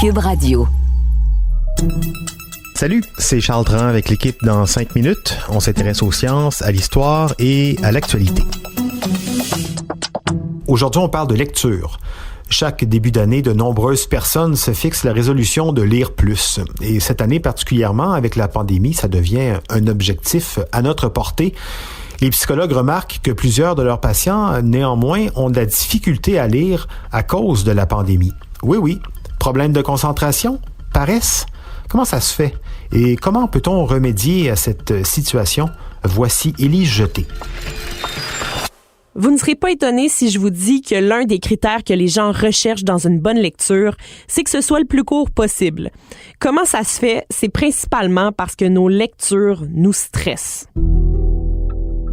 Cube Radio. Salut, c'est Charles Dran avec l'équipe dans 5 minutes. On s'intéresse aux sciences, à l'histoire et à l'actualité. Aujourd'hui, on parle de lecture. Chaque début d'année, de nombreuses personnes se fixent la résolution de lire plus. Et cette année particulièrement, avec la pandémie, ça devient un objectif à notre portée. Les psychologues remarquent que plusieurs de leurs patients, néanmoins, ont de la difficulté à lire à cause de la pandémie. Oui, problème de concentration? Paresse? Comment ça se fait? Et comment peut-on remédier à cette situation? Voici Élise Jeté. Vous ne serez pas étonné si je vous dis que l'un des critères que les gens recherchent dans une bonne lecture, c'est que ce soit le plus court possible. Comment ça se fait? C'est principalement parce que nos lectures nous stressent.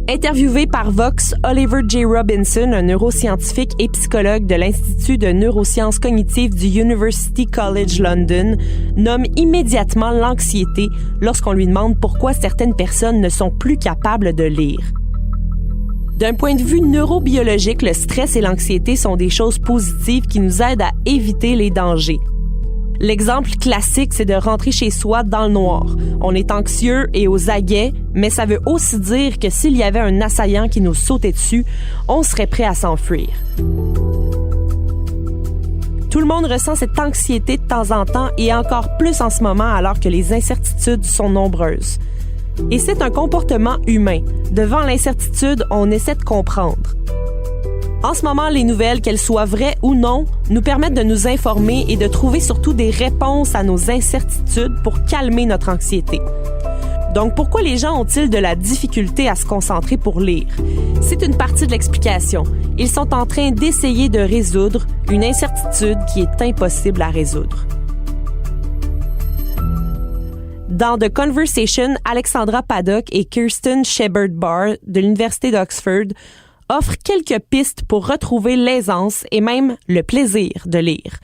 Interviewé par Vox, Oliver J. Robinson, un neuroscientifique et psychologue de l'Institut de neurosciences cognitives du University College London, nomme immédiatement l'anxiété lorsqu'on lui demande pourquoi certaines personnes ne sont plus capables de lire. D'un point de vue neurobiologique, le stress et l'anxiété sont des choses positives qui nous aident à éviter les dangers. L'exemple classique, c'est de rentrer chez soi dans le noir. On est anxieux et aux aguets, mais ça veut aussi dire que s'il y avait un assaillant qui nous sautait dessus, on serait prêt à s'enfuir. Tout le monde ressent cette anxiété de temps en temps et encore plus en ce moment alors que les incertitudes sont nombreuses. Et c'est un comportement humain. Devant l'incertitude, on essaie de comprendre. En ce moment, les nouvelles, qu'elles soient vraies ou non, nous permettent de nous informer et de trouver surtout des réponses à nos incertitudes pour calmer notre anxiété. Donc, pourquoi les gens ont-ils de la difficulté à se concentrer pour lire? C'est une partie de l'explication. Ils sont en train d'essayer de résoudre une incertitude qui est impossible à résoudre. Dans The Conversation, Alexandra Paddock et Kirsten Shepard-Barr de l'Université d'Oxford offrent quelques pistes pour retrouver l'aisance et même le plaisir de lire.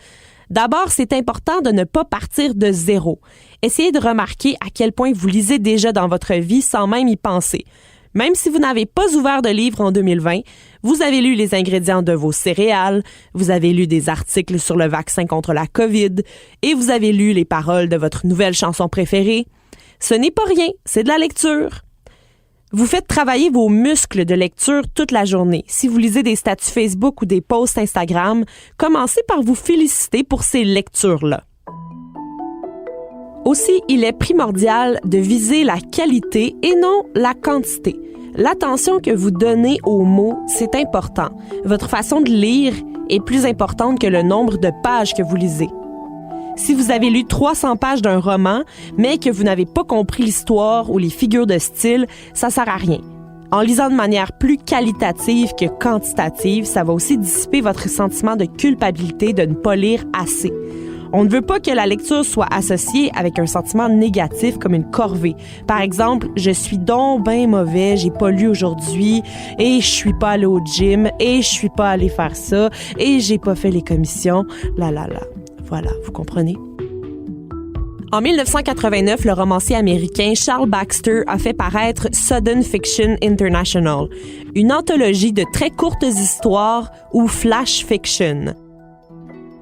D'abord, c'est important de ne pas partir de zéro. Essayez de remarquer à quel point vous lisez déjà dans votre vie sans même y penser. Même si vous n'avez pas ouvert de livre en 2020, vous avez lu les ingrédients de vos céréales, vous avez lu des articles sur le vaccin contre la COVID et vous avez lu les paroles de votre nouvelle chanson préférée. Ce n'est pas rien, c'est de la lecture. Vous faites travailler vos muscles de lecture toute la journée. Si vous lisez des statuts Facebook ou des posts Instagram, commencez par vous féliciter pour ces lectures-là. Aussi, il est primordial de viser la qualité et non la quantité. L'attention que vous donnez aux mots, c'est important. Votre façon de lire est plus importante que le nombre de pages que vous lisez. Si vous avez lu 300 pages d'un roman, mais que vous n'avez pas compris l'histoire ou les figures de style, ça sert à rien. En lisant de manière plus qualitative que quantitative, ça va aussi dissiper votre sentiment de culpabilité de ne pas lire assez. On ne veut pas que la lecture soit associée avec un sentiment négatif comme une corvée. Par exemple, je suis donc ben mauvais, j'ai pas lu aujourd'hui, et je suis pas allé au gym, et je suis pas allé faire ça, et j'ai pas fait les commissions, Voilà, vous comprenez? En 1989, le romancier américain Charles Baxter a fait paraître Sudden Fiction International, une anthologie de très courtes histoires ou flash fiction.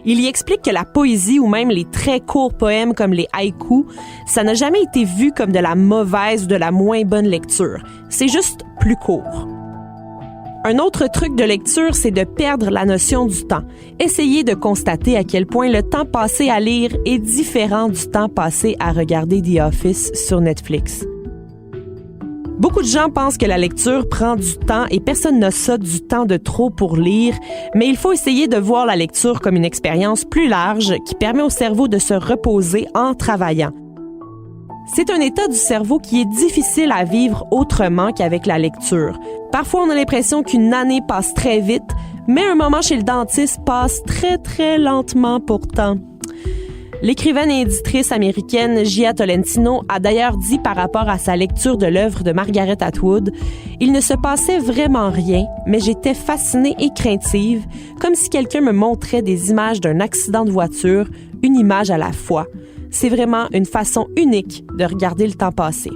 Il y explique que la poésie ou même les très courts poèmes comme les haïkus, ça n'a jamais été vu comme de la mauvaise ou de la moins bonne lecture. C'est juste plus court. Un autre truc de lecture, c'est de perdre la notion du temps. Essayez de constater à quel point le temps passé à lire est différent du temps passé à regarder The Office sur Netflix. Beaucoup de gens pensent que la lecture prend du temps et personne n'a ça du temps de trop pour lire, mais il faut essayer de voir la lecture comme une expérience plus large qui permet au cerveau de se reposer en travaillant. C'est un état du cerveau qui est difficile à vivre autrement qu'avec la lecture. Parfois, on a l'impression qu'une année passe très vite, mais un moment chez le dentiste passe très, très lentement pourtant. L'écrivaine et éditrice américaine Jia Tolentino a d'ailleurs dit par rapport à sa lecture de l'œuvre de Margaret Atwood « Il ne se passait vraiment rien, mais j'étais fascinée et craintive, comme si quelqu'un me montrait des images d'un accident de voiture, une image à la fois. C'est vraiment une façon unique de regarder le temps passer. »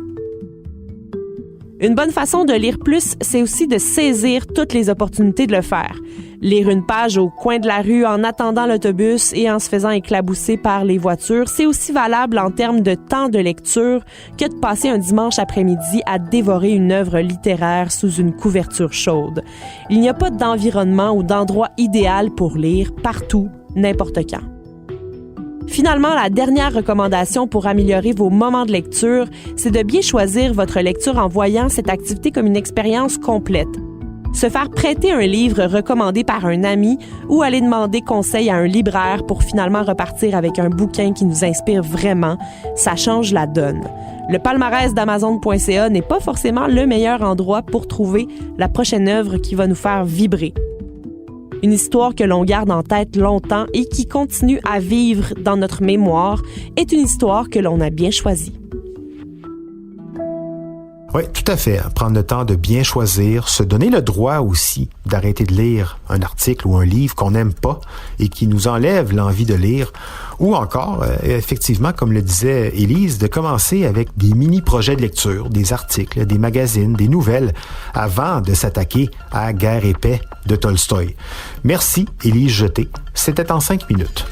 Une bonne façon de lire plus, c'est aussi de saisir toutes les opportunités de le faire. Lire une page au coin de la rue en attendant l'autobus et en se faisant éclabousser par les voitures, c'est aussi valable en termes de temps de lecture que de passer un dimanche après-midi à dévorer une œuvre littéraire sous une couverture chaude. Il n'y a pas d'environnement ou d'endroit idéal pour lire, partout, n'importe quand. Finalement, la dernière recommandation pour améliorer vos moments de lecture, c'est de bien choisir votre lecture en voyant cette activité comme une expérience complète. Se faire prêter un livre recommandé par un ami ou aller demander conseil à un libraire pour finalement repartir avec un bouquin qui nous inspire vraiment, ça change la donne. Le palmarès d'Amazon.ca n'est pas forcément le meilleur endroit pour trouver la prochaine œuvre qui va nous faire vibrer. Une histoire que l'on garde en tête longtemps et qui continue à vivre dans notre mémoire est une histoire que l'on a bien choisie. Oui, tout à fait. Prendre le temps de bien choisir, se donner le droit aussi d'arrêter de lire un article ou un livre qu'on n'aime pas et qui nous enlève l'envie de lire. Ou encore, effectivement, comme le disait Élise, de commencer avec des mini-projets de lecture, des articles, des magazines, des nouvelles, avant de s'attaquer à Guerre et paix de Tolstoï. Merci, Élise Jeté. C'était en 5 minutes.